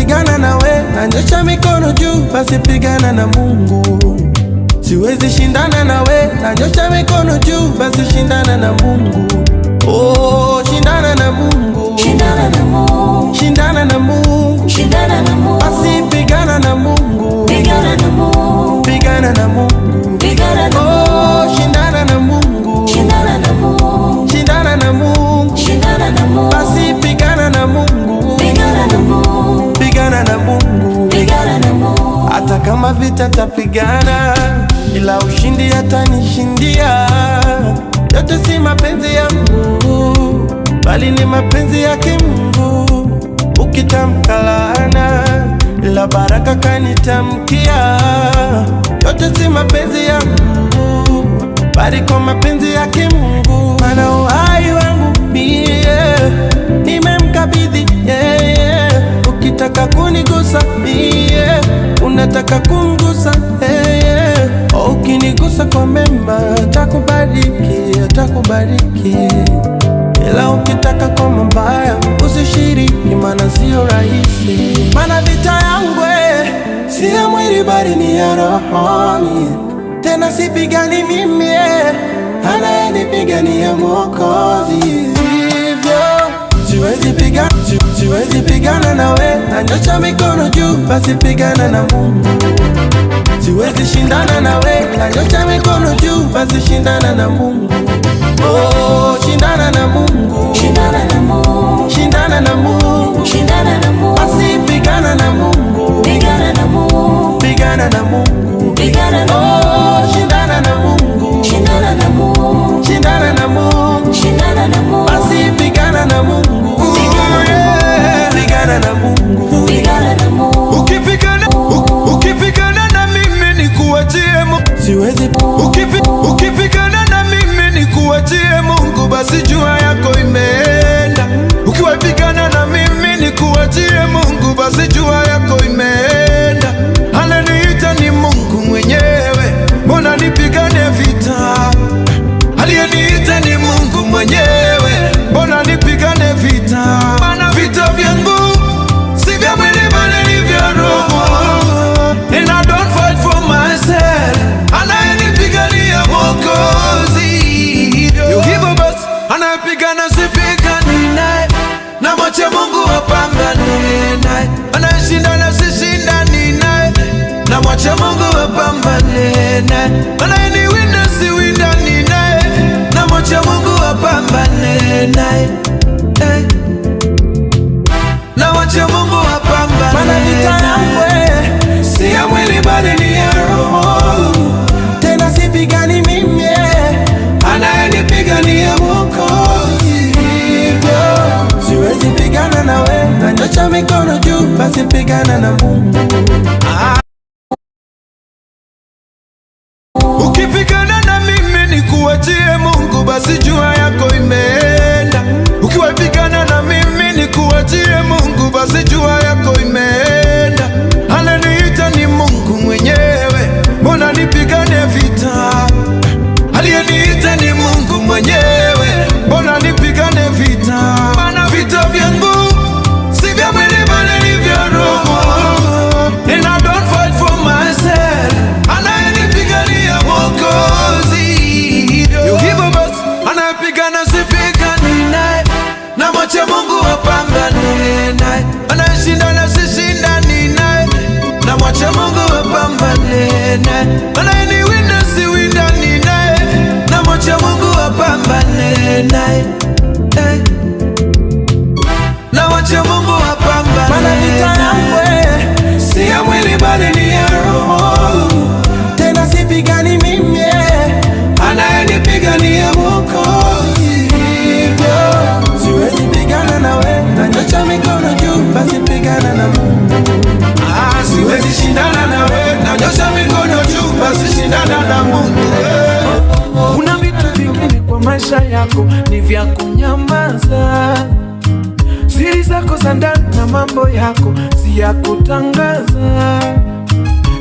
pigana na we, nanyosha mikono juu, basi pigana na Mungu. Siwezi shindana na we, nanyosha mikono juu, basi shindana na Mungu. Oh, shindana na Mungu, shindana na Mungu, shindana na Mungu, shindana na Mungu, basi pigana na Mungu, pigana na Mungu, pigana na Mungu, pigana na Mungu. oh, shindana na Mungu, shindana na Mungu, shindana na Mungu, shindana na Mungu, basi pigana na Mungu, pigana na Mungu, pigana na Mungu, pigana na Mungu. hata kama vita tapigana, ila ushindi atanishindia. Yote si mapenzi ya Mungu, bali ni mapenzi yake Mungu. Ukitamka laana, ila baraka kanitamkia. Yote si mapenzi ya Mungu, bali kwa mapenzi yake Mungu. Maana uhai wangu mie nimemkabidhi yeye. Ukitaka kunigusa mie, unataka kumgusa yeye. Ukinigusa kwa mema, atakubariki, atakubariki. Ila ukitaka kwa mabaya, usishiriki, maana sio rahisi. Maana vita yangu si ya mwili bali ni ya rohoni. Tena sipigani mimi, anayenipigania Mwokozi. Hivyo siwezi pigana na we, nanyosha mikono juu, basi pigana na Mungu. Siwezi shindana na we, nanyosha mikono juu, basi shindana na Mungu. Oh, shindana na Mungu, shindana na Mungu, shindana na Mungu, shindana na Mungu, basi pigana na Mungu, pigana na Mungu, pigana na Mungu, pigana na Mungu. oh, shindana na Mungu, shindana na Mungu, shindana na Mungu, shindana na Mungu, basi pigana na Mungu, pigana na Mungu, pigana na Mungu. Ukipigana na mimi nikuachie Mungu. Siwezi Ukipigana na mimi nikuachie Mungu, basi jua yako imeenda. Ukiwapigana na mimi nikuachie Mungu, basi jua yako imeenda. Ananiita ni Mungu mwenyewe, mbona nipigane vita? Aliyeniita ni Mungu mwenyewe, mbona nipigane vita? Maana vita vyangu si vya mwili bali ni vya roho. And I don't fight for myself, anayenipigania Mwokozi. Hivyo basi anayepigana sipigani naye, na mwache Mungu apambane naye. Anayeshindana sishindani naye, na mwache Mungu apambane naye. Anayeniwinda siwindani naye, na mwache Mungu apambane naye. Na mwache Mungu apambane. Maana vita yangu si ya mwili bali ni ya roho. Tena sipigani mimi, anayenipigania Mwokozi. Hivyo siwezi pigana na we, nanyosha mikono juu, basi pigana na Mungu. Ukipigana na mimi nikuachie Mungu, basi jua yako imeenda. Ukiwapigana na mimi nikuachie Mungu, basi jua yako imeenda. Ananiita ni Mungu mwenyewe, mbona nipigane vita? Aliyeniita ni Mungu mwenyewe, mbona nipigane vita? Maana vita vyangu si vya mwili bali ni vya roho. And I don't fight for myself, anayenipigania Mwokozi. Hivyo basi anayepigana sipigani naye, na mwache Mungu apambane naye. Anayeshindana sishindani naye, na mwache Mungu apambane naye. Anayeniwinda siwindani naye, na mwache Mungu apambane naye. Na mwache Mungu apambane. Maana vita yangu si ya mwili bali ni ya roho. Tena sipigani mimi, anayenipigania Mwokozi. Hivyo siwezi pigana na we, nanyosha mikono juu, basi pigana na Mungu. Siwezi shindana na we, nanyosha mikono juu, basi shindana na Mungu. Kuna vitu vingine kwa maisha yako ni vya kunyamaza. Siri zako za ndani na mambo yako si ya kutangaza.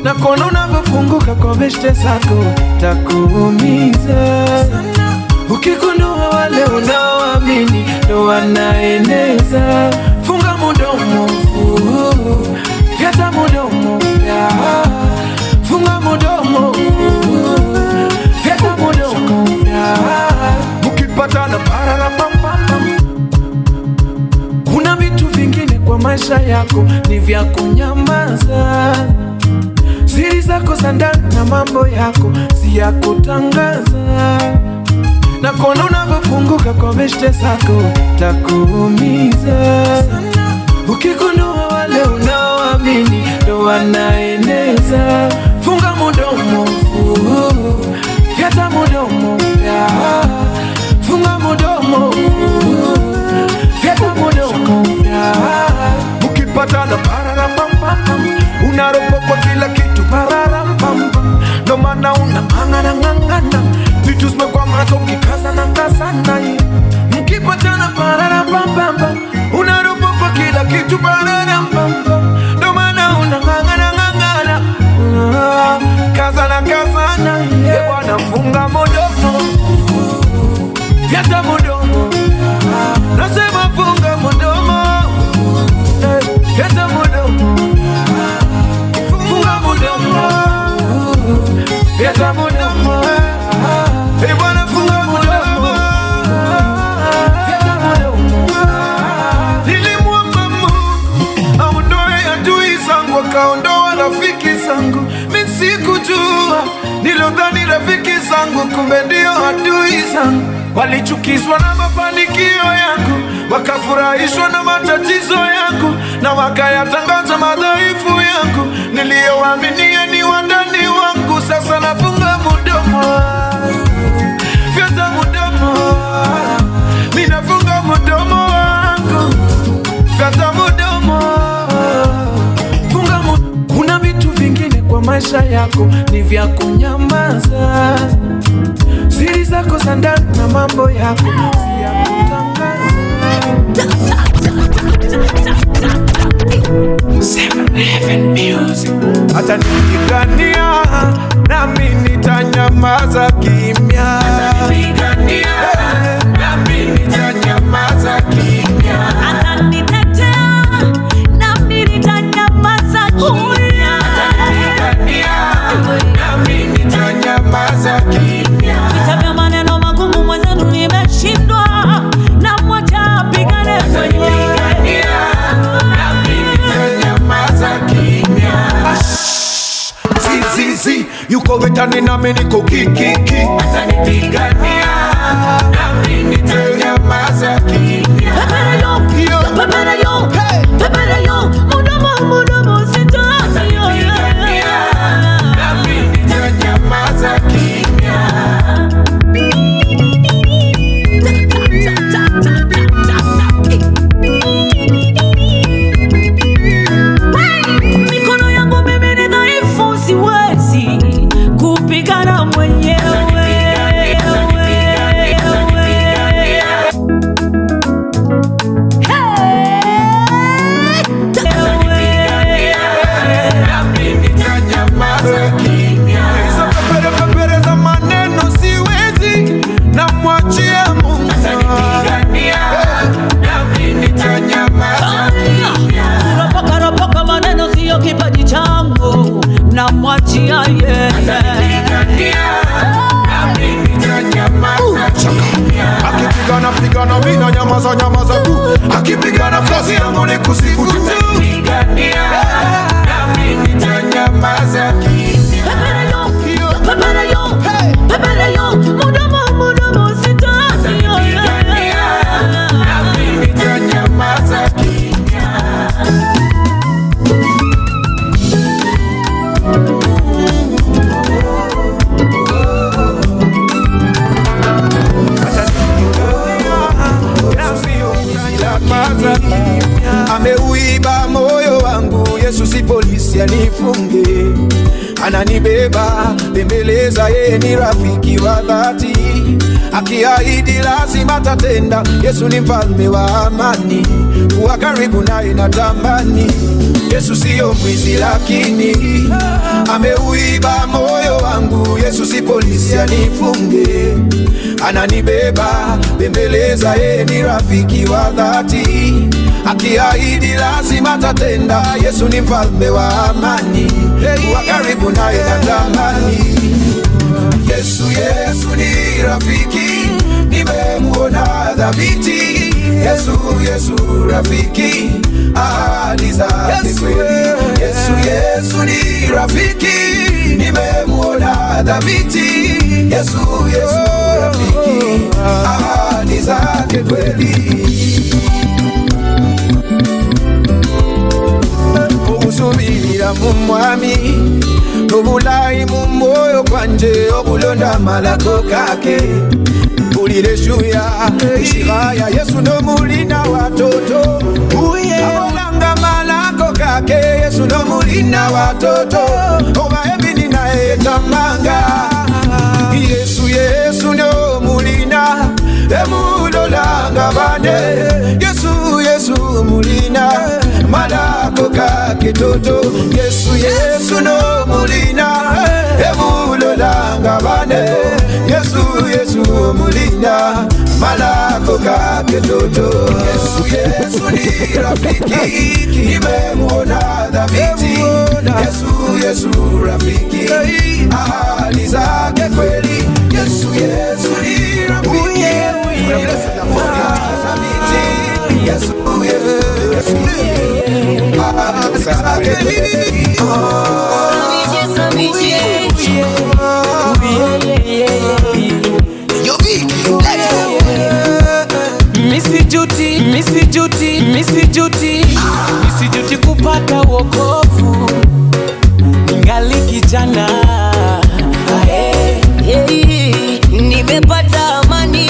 Na kuona unavyofunguka kwa beshte zako takuumiza sana. Ukigundua wale unaoamini ndo wanaeneza, funga mudomo, maisha yako ni vya kunyamaza. Siri zako za ndani na mambo yako si ya kutangaza. Na kuona unavyofunguka kwa beshte zako takuumiza. Ukigundua wale unaoamini ndo wanaeneza. Funga mudomo, fyata mudomo, funga mudomo, fyata mudomo. Ukipatana pararampam, unaropo kwa kila kitu pararampam. Ndo maana unang'ang'ana, vitu zimekwama ukikaza na kasana. Mkipatana pararampam, unaropo kwa kila kitu pararampam. Ndo maana unang'ang'ana, kazana. Bwana funga mudomo, fyata mudomo. Nasema funga mudomo, fyata mudomo. Funga mudomo, fyata mudomo. Bwana funga mudomo, fyata mudomo. Nilimwomba Mungu aondoe adui zangu, akaondoa rafiki zangu. Mimi sikujua, nilodhani rafiki zangu kumbe ndio adui zangu. Walichukizwa na mafanikio yangu, wakafurahishwa na matatizo yangu, na wakayatangaza madhaifu yangu. Niliyowaaminia ni wandani wangu, sasa nafunga mudomo, fyata mudomo. Mimi nafunga mudomo wangu, fyata mudomo. Funga mudomo. Kuna vitu vingine kwa maisha yako ni vya kunyamaza. Siri zako za ndani na mambo yako si ya kutangaza. 7 Music. Hata nikipigania nami nitanyamaza kimya. Nami nitanyamaza kimya. Atanitetea nami nitanyamaza kimya. Nami nitanyamaza kimya. Vita vya maneno magumu mwenzenu nimeshindwa, na mwacha apigane mwenyewe. Nami nitanyamaza kimya. Zizi, yuko vitani nami niko kikiki. Atanipigania nami nitanyamaza kimya. Peperayo, mudomo sitaki. Nami nitanyamaza kimya. Mikono yangu mimi ni dhaifu, siwezi kupigana mwenyewe. Nami nitanyamaza kimya. Hizo pepere za maneno siwezi, namwachia Mungu. Atanipigania nami nitanyamaza kimya. Ropoka maneno siyo kipaji changu, namwachia yeye. Atanipigania nami nitanyamaza kimya. Akipigana mimi nanyamaza tu. Akipigana kazi yangu ni kusifu tu. Atanipigania nami nitanyamaza kimya. Peperayo, mudomo sitaki. Nami nitanyamaza kimya. Ameuiba moyo wangu, Yesu si polisi anifunge. Ananibeba, bembeleza, yeye ni rafiki wa dhati. Akiahidi lazima tatenda, Yesu ni mfalme wa amani. Kuwa karibu naye natamani. Yesu siyo mwizi lakini ameuiba moyo wangu, Yesu si polisi anifunge. Ananibeba, bembeleza, yeye ni rafiki wa dhati. Akiahidi lazima tatenda, Yesu ni mfalme wa amani. Kuwa karibu naye natamani. Yesu ni rafiki, nimemuona dhabiti. Yesu rafiki, ahadi zake kweli. Yesu, Yesu ni rafiki, nimemuona dhabiti. Yesu, Yesu rafiki, ahadi zake kweli. Okusubirira mu mwami, obulayi mu mwoyo gwanje, okulonda malako gake. Mpulire shuya ishiraya, Yesu no mulina watoto. Abolanga malako gake, Yesu no mulina watoto. Oba ebini na etamanga, Yesu, Yesu no mulina emulolanga bane. Yesu, Yesu mulina malako gake toto. Yesu, Yesu no mulina emulolanga bane. Yesu, Yesu mulina malako gake toto. Yesu, Yesu ni rafiki, nimemuona dhabiti. Yesu, Yesu rafiki, ahadi zake kweli. Yesu, Yesu ni rafiki, nimemuona dhabiti. Yesu, Yesu rafiki, ahadi zake kweli. Misijuti kupata wokovu ningali kijana. Nimepata amani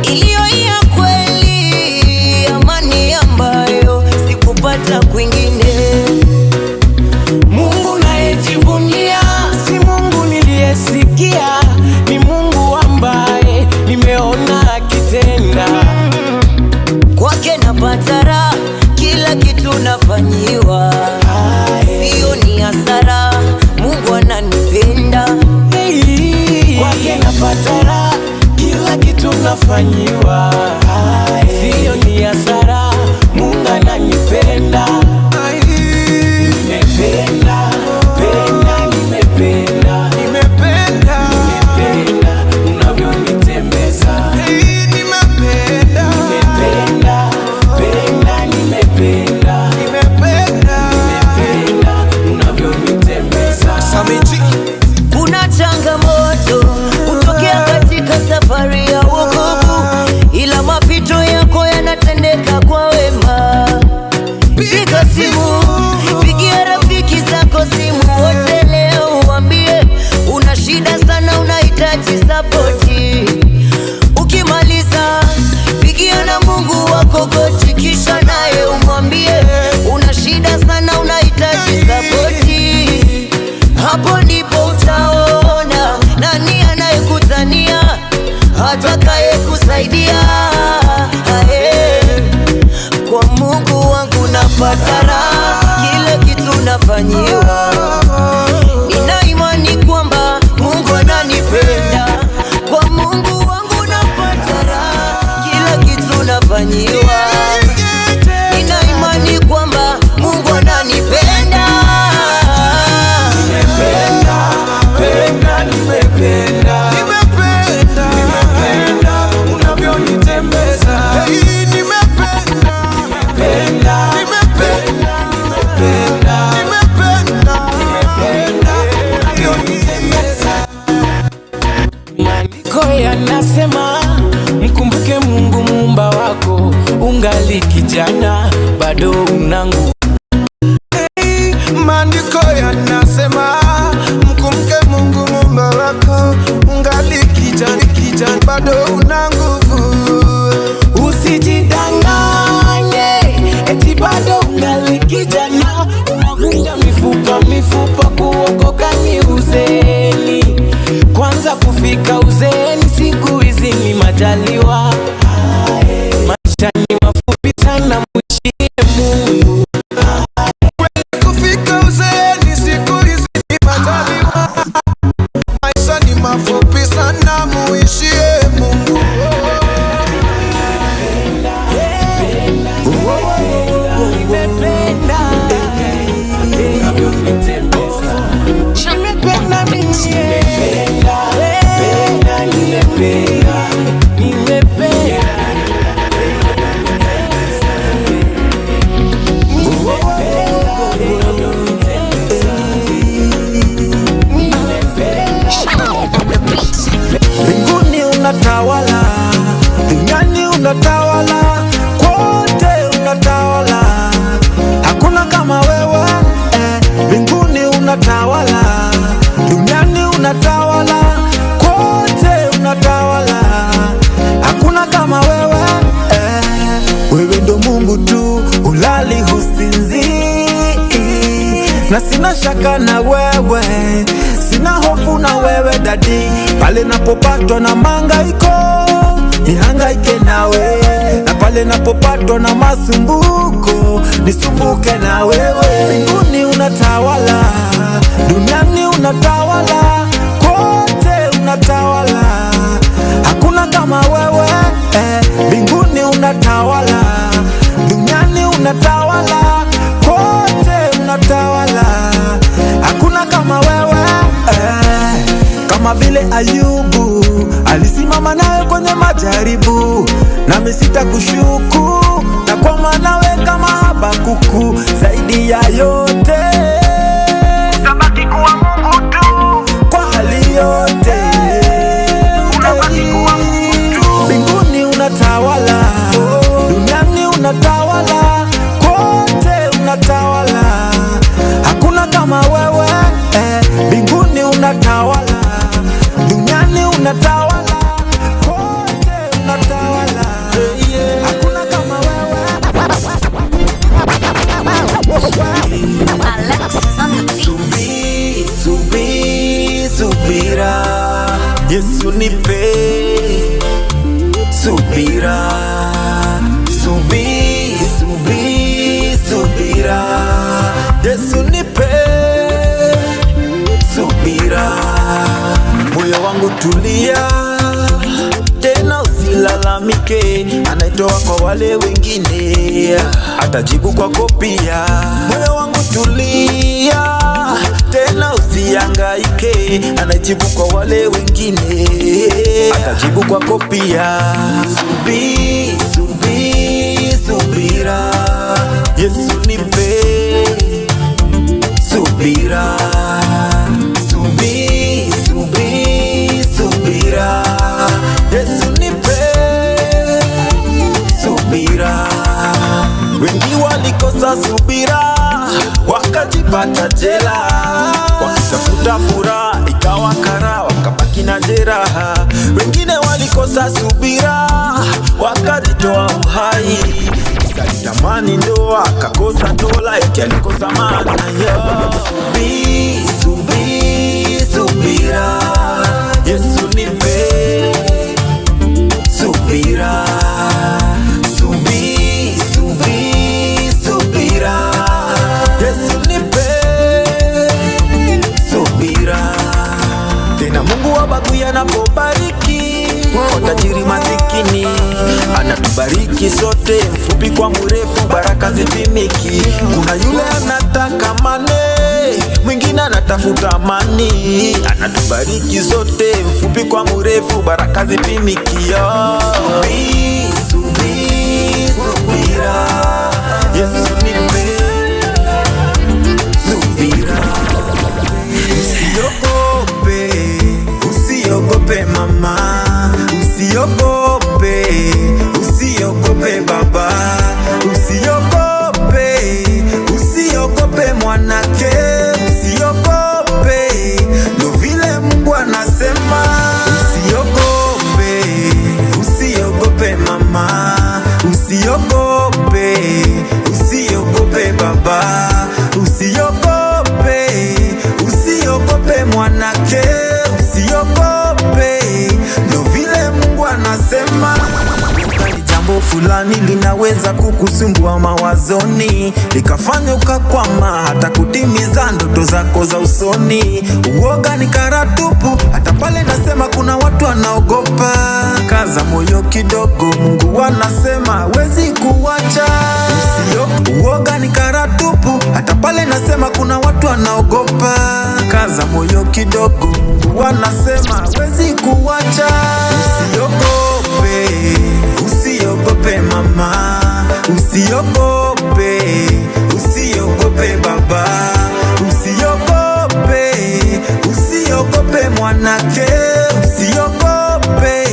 iliyo ya kweli, amani ambayo sikupata kwingine. Mungu nayejivunia si Mungu niliyesikia, ni Mungu ambaye nimeona akitenda. Kwake napata raha, kila kitu nafanyiwa, sio ni hasara. Mungu ananipenda. Kwake napata raha, kila kitu nafanyiwa, sio ni hasara. Mungu ananipenda. Nimependa, penda, nimependa, nimependa, nimependa unavyonitembeza. Nimependa, nimependa, penda, nimependa, nimependa, nimependa unavyonitembeza. Samichi. Kuna changamoto kutokea katika safari ya wokovu, ila mapito yako yanatendeka kwa wema. Piga simu, pigia rafiki zako simu wote leo, uambie una shida sana, unahitaji sapoti. Ukimaliza pigia na Mungu wako goti, kisha naye umwambie una shida sana, unahitaji sapoti. Hapo ndipo utaona nani anayekutania, atakaye kusaidia. Kwa Mungu wangu napata raha, kila kitu nafanyiwa. Nina imani kwamba Mungu ananipenda. Kwa Mungu wangu napata raha, kila kitu nafanyiwa. Nina imani kwamba Mungu ananipenda. Nimependa, penda, nimependa, nimependa, nimependa unavyonitembeza. Nimependa, nimependa, nimependa, nimependa, nimependa, nimependa unavyonitembeza. Maandiko yanasema mkumbuke Mungu muumba wako, ungali kijana bado una nguvu. Maandiko yanasema mkumbuke Mungu muumba wako, ungali kijana bado una nguvu. Usijidanganye eti bado ungali kijana, unavunja mifupa kuokoka ni uzeeni. Kwanza kufika uzeeni siku hizi ni majaliwa. Maisha ni mafupi sana, mwishie Mungu. Kufika uzeeni siku hizi ni majaliwa. Maisha ni mafupi sana, muishie Mungu. Nimependa unavyonitembeza. Nimependa mimi. unatawala, duniani unatawala, kote unatawala, hakuna kama wewe. Wewe ndo Mungu tu, ulali husinzi, na sina shaka na wewe, sina hofu na wewe dadi. Pale napopatwa na mangaiko, nihangaike nawe, na pale napopatwa na masumbuko, nisumbuke na wewe. Mbinguni unatawala, duniani unatawala, kote unatawala, hakuna kama wewe. Mbinguni unatawala, duniani unatawala, kote unatawala, hakuna kama wewe. Kama vile Ayubu alisimama nawe kwenye majaribu, nami sitakushuku, na kwa manawe kama Habakuku. Zaidi ya yote utabaki kuwa Mungu tu, kwa hali yote unabaki kuwa Mungu tu. Mbinguni unatawala, duniani unatawala, kote unatawala, hakuna kama wewe. Mbinguni unatawala, duniani unatawala, kote unatawala, hakuna kama wewe. Subira, Yesu nipe subira, subira, Yesu nipe subira. Moyo wangu tulia, tena usilalamike, anaitoa kwa wale wengine, atajibu kwako pia. Moyo wangu tulia, tena usihangaike, anajibu kwa wale wengine, atajibu kwako pia. Subira, Yesu nipe subira, subira, Yesu nipe subira. Wengi walikosa subira, wakajipata jela, wakitafuta furaha ikawa kara, wakabaki na jeraha. Wengine walikosa subira, wakajitoa uhai, alitamani ndoa akakosa dola, eti alikosa maana. Subira, Yesu nipe subira, subira, Yesu nipe subira. Tena Mungu habagui anapobariki tajiri masikini, anatubariki sote, mfupi kwa mrefu, baraka zipimiki. Kuna yule anataka mane, mwingine anatafuta amani, anatubariki sote, mfupi kwa mrefu, baraka zipimiki. Subira, Yesu nipe subira. Usiogope mama, usiogope baba, usiogope mwanake, usiogope, ndo vile Mungu anasema. Usiogope mama, usiogope baba, usiogope mwanake, usiogope, ndo vile Mungu anasema. Jambo fulani linaweza kukusumbua mawazoni, likafanya ukakwama hata kutimiza ndoto zako za usoni. Uoga ni karatupu, hata pale nasema kuna watu wanaogopa. Kaza moyo kidogo, Mungu anasema wezi kuwacha. Uoga ni karatupu, hata pale nasema kuna watu wanaogopa. Kaza moyo kidogo, Mungu anasema wezi kuwacha. Usiogope mama, usiogope baba, usiogope mwanake, usiogope,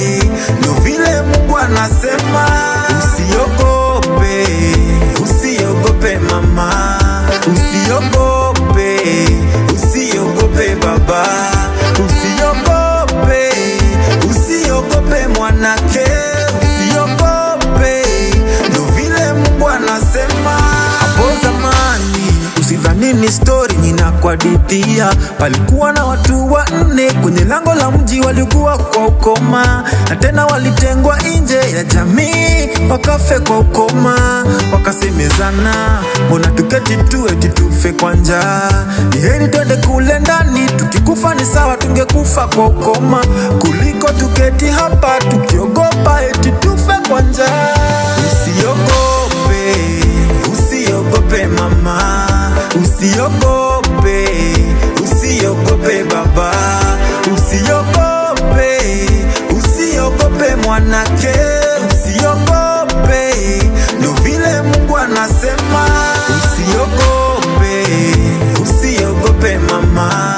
ndo vile Mungu anasema. Usiogope mama, usiogope story ninakuhadithia. Palikuwa na watu wanne kwenye lango la mji, walikuwa kwa ukoma, na tena walitengwa nje ya jamii wakafe kwa ukoma. Wakasemezana, mbona tuketi tu eti tufe kwa njaa? Ni heri twende kule ndani, tukikufa ni sawa, tungekufa kwa ukoma, kuliko tuketi hapa tukiogopa eti tufe kwa njaa. Usiogope, usiogope mama, usiogope, usiogope baba, usiogope, usiogope mwanake, usiogope, ndo vile Mungu anasema. Usiogope, usiogope mama,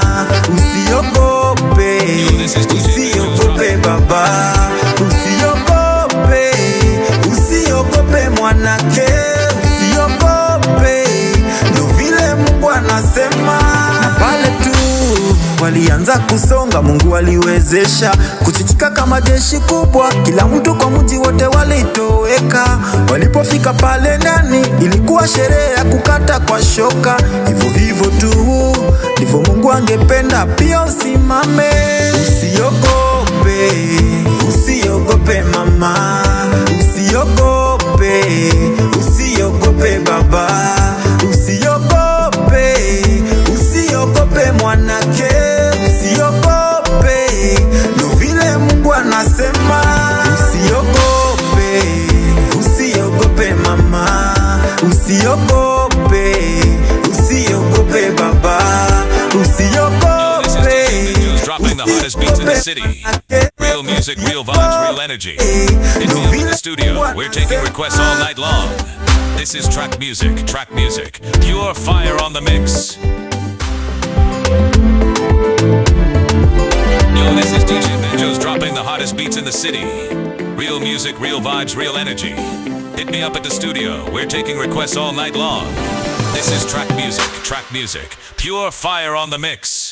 usiogope, usiogope baba, usiogope, usiogope mwanake, usiogope, ndo vile Mungu anasema. Na pale tu walianza kusonga, Mungu aliwezesha kuchichika kama jeshi kubwa, kila mtu kwa mji wote walitoweka. Walipofika pale ndani, ilikuwa sherehe ya kukata kwa shoka. Hivyo hivyo tu ndivyo Mungu angependa pia usimame. Usiogope, usiogope mama, usiogope, usiogope baba, usiogope, usiogope mwanake, usiogope, ndo vile Mungu anasema. Usiogope, usiogope mama, usiogope, usiogope baba, usiogope, dropping the hottest beats in the city. Real music, real vibes, real energy. Hit me up in the studio. We're taking requests all night long. This is Track Music, Track Music. Pure fire on the mix. Yo, this is DJ Benjo's dropping the hottest beats in the city. Real music, real vibes, real energy. Hit me up at the studio. We're taking requests all night long. This is Track Music, Track Music. Pure fire on the mix.